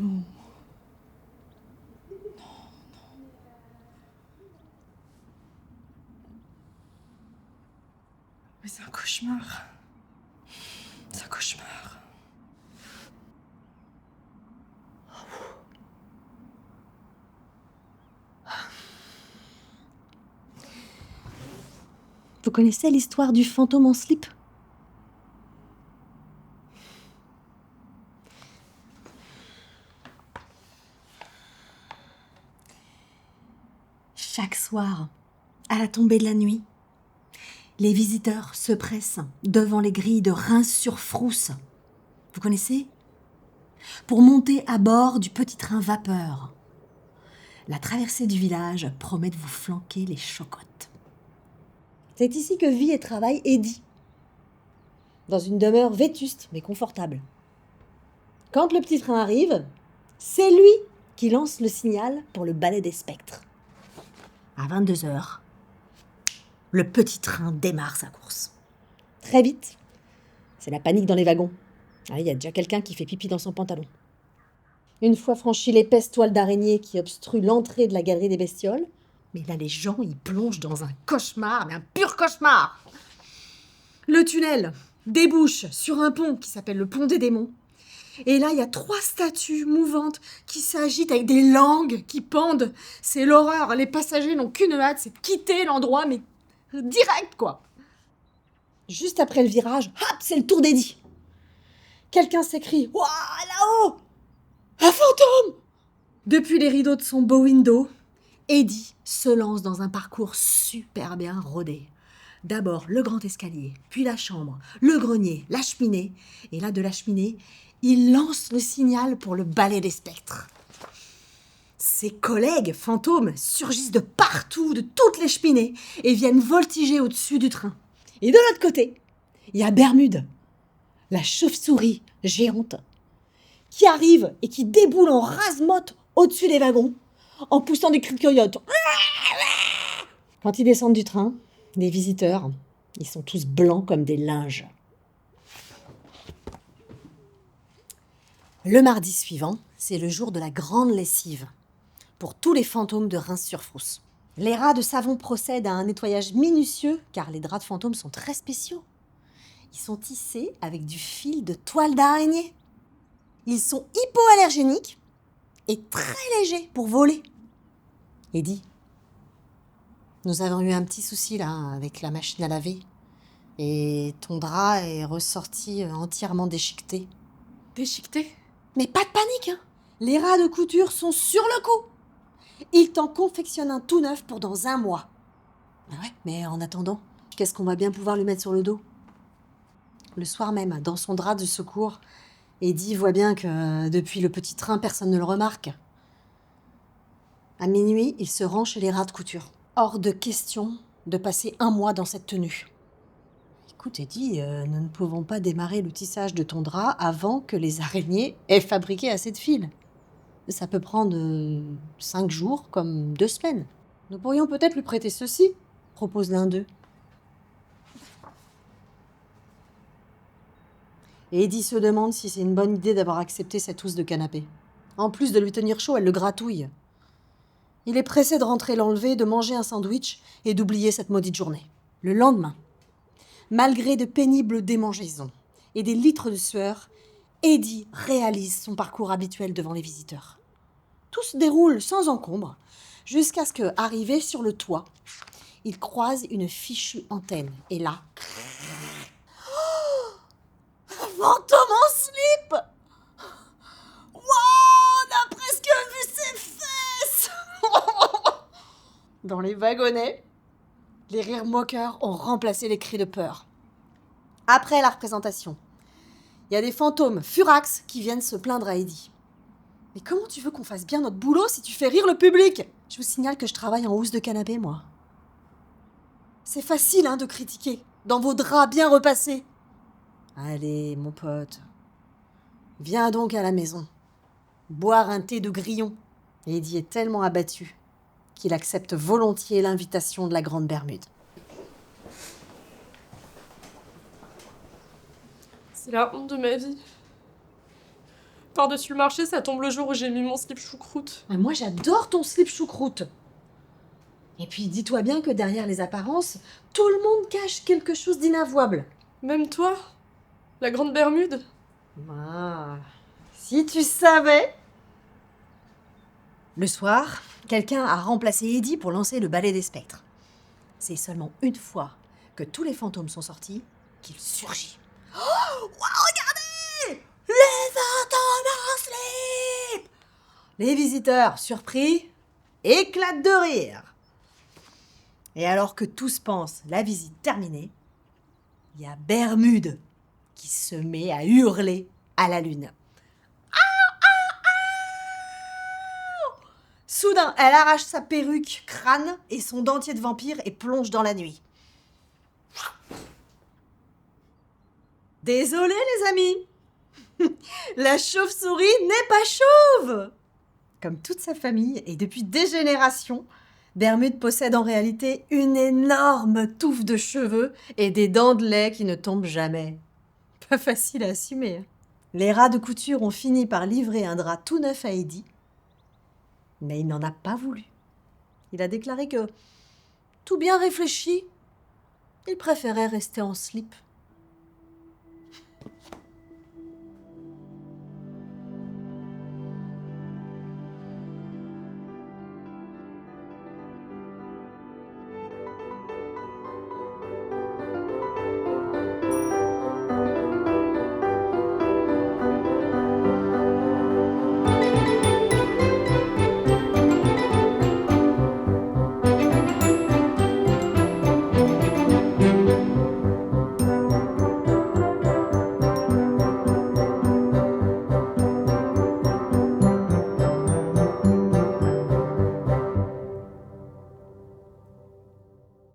non. Mais c'est un cauchemar. C'est un cauchemar. Vous connaissez l'histoire du fantôme en slip ? Chaque soir, à la tombée de la nuit, les visiteurs se pressent devant les grilles de Reims-sur-Frousse. Vous connaissez ? Pour monter à bord du petit train vapeur. La traversée du village promet de vous flanquer les chocottes. C'est ici que vit et travaille Eddie, dans une demeure vétuste mais confortable. Quand le petit train arrive, c'est lui qui lance le signal pour le ballet des spectres. À 22h, le petit train démarre sa course. Très vite, c'est la panique dans les wagons. Il y a déjà quelqu'un qui fait pipi dans son pantalon. Une fois franchi l'épaisse toile d'araignée qui obstrue l'entrée de la galerie des bestioles, mais là les gens y plongent dans un cauchemar, mais un pur cauchemar. Le tunnel débouche sur un pont qui s'appelle le pont des démons. Et là, il y a 3 statues mouvantes qui s'agitent avec des langues qui pendent. C'est l'horreur. Les passagers n'ont qu'une hâte, c'est de quitter l'endroit, mais direct, quoi. Juste après le virage, hop, c'est le tour d'Eddie. Quelqu'un s'écrie « Waouh, là-haut ! Un fantôme !» Depuis les rideaux de son beau window, Eddie se lance dans un parcours super bien rodé. D'abord le grand escalier, puis la chambre, le grenier, la cheminée. Et là, de la cheminée, il lance le signal pour le ballet des spectres. Ses collègues fantômes surgissent de partout, de toutes les cheminées, et viennent voltiger au-dessus du train. Et de l'autre côté, il y a Bermude, la chauve-souris géante, qui arrive et qui déboule en rase-motte au-dessus des wagons, en poussant des cris de coyote. Quand ils descendent du train, les visiteurs, ils sont tous blancs comme des linges. Le mardi suivant, c'est le jour de la grande lessive pour tous les fantômes de Reims-sur-Frousse. Les rats de savon procèdent à un nettoyage minutieux car les draps de fantômes sont très spéciaux. Ils sont tissés avec du fil de toile d'araignée. Ils sont hypoallergéniques et très légers pour voler. Eddie, nous avons eu un petit souci là avec la machine à laver et ton drap est ressorti entièrement déchiqueté. Déchiqueté ? Mais pas de panique, hein. Les rats de couture sont sur le coup. Ils t'en confectionnent un tout neuf pour dans 1 mois. Ah ouais, mais en attendant, qu'est-ce qu'on va bien pouvoir lui mettre sur le dos ? Le soir même, dans son drap de secours, Eddie voit bien que depuis le petit train, personne ne le remarque. À minuit, il se rend chez les rats de couture. Hors de question de passer 1 mois dans cette tenue. Écoute, Eddie, nous ne pouvons pas démarrer le tissage de ton drap avant que les araignées aient fabriqué assez de fils. Ça peut prendre 5 jours comme 2 semaines. Nous pourrions peut-être lui prêter ceci, propose l'un d'eux. Et Eddie se demande si c'est une bonne idée d'avoir accepté cette housse de canapé. En plus de lui tenir chaud, elle le gratouille. Il est pressé de rentrer l'enlever, de manger un sandwich et d'oublier cette maudite journée. Le lendemain, malgré de pénibles démangeaisons et des litres de sueur, Eddie réalise son parcours habituel devant les visiteurs. Tout se déroule sans encombre, jusqu'à ce que, arrivé sur le toit, il croise une fichue antenne. Et là... Un fantôme en slip! Wow, on a presque vu ses fesses! Dans les wagonnets, les rires moqueurs ont remplacé les cris de peur. Après la représentation, il y a des fantômes furax qui viennent se plaindre à Eddie. Mais comment tu veux qu'on fasse bien notre boulot si tu fais rire le public ? Je vous signale que je travaille en housse de canapé, moi. C'est facile, de critiquer, dans vos draps bien repassés. Allez, mon pote, viens donc à la maison, boire un thé de grillon. Eddie est tellement abattu qu'il accepte volontiers l'invitation de la Grande Bermude. C'est la honte de ma vie. Par-dessus le marché, ça tombe le jour où j'ai mis mon slip choucroute. Mais moi, j'adore ton slip choucroute. Et puis, dis-toi bien que derrière les apparences, tout le monde cache quelque chose d'inavouable. Même toi, la grande Bermude. Ah, si tu savais. Le soir, quelqu'un a remplacé Eddie pour lancer le ballet des spectres. C'est seulement une fois que tous les fantômes sont sortis qu'il surgit. Oh, regardez! Les fantômes en slip! Les visiteurs, surpris, éclatent de rire. Et alors que tous pensent la visite terminée, il y a Bermude qui se met à hurler à la lune. Soudain, elle arrache sa perruque, crâne et son dentier de vampire et plonge dans la nuit. Désolé les amis, la chauve-souris n'est pas chauve. Comme toute sa famille et depuis des générations, Bermude possède en réalité une énorme touffe de cheveux et des dents de lait qui ne tombent jamais. Pas facile à assumer. Hein. Les rats de couture ont fini par livrer un drap tout neuf à Eddie, mais il n'en a pas voulu. Il a déclaré que, tout bien réfléchi, il préférait rester en slip.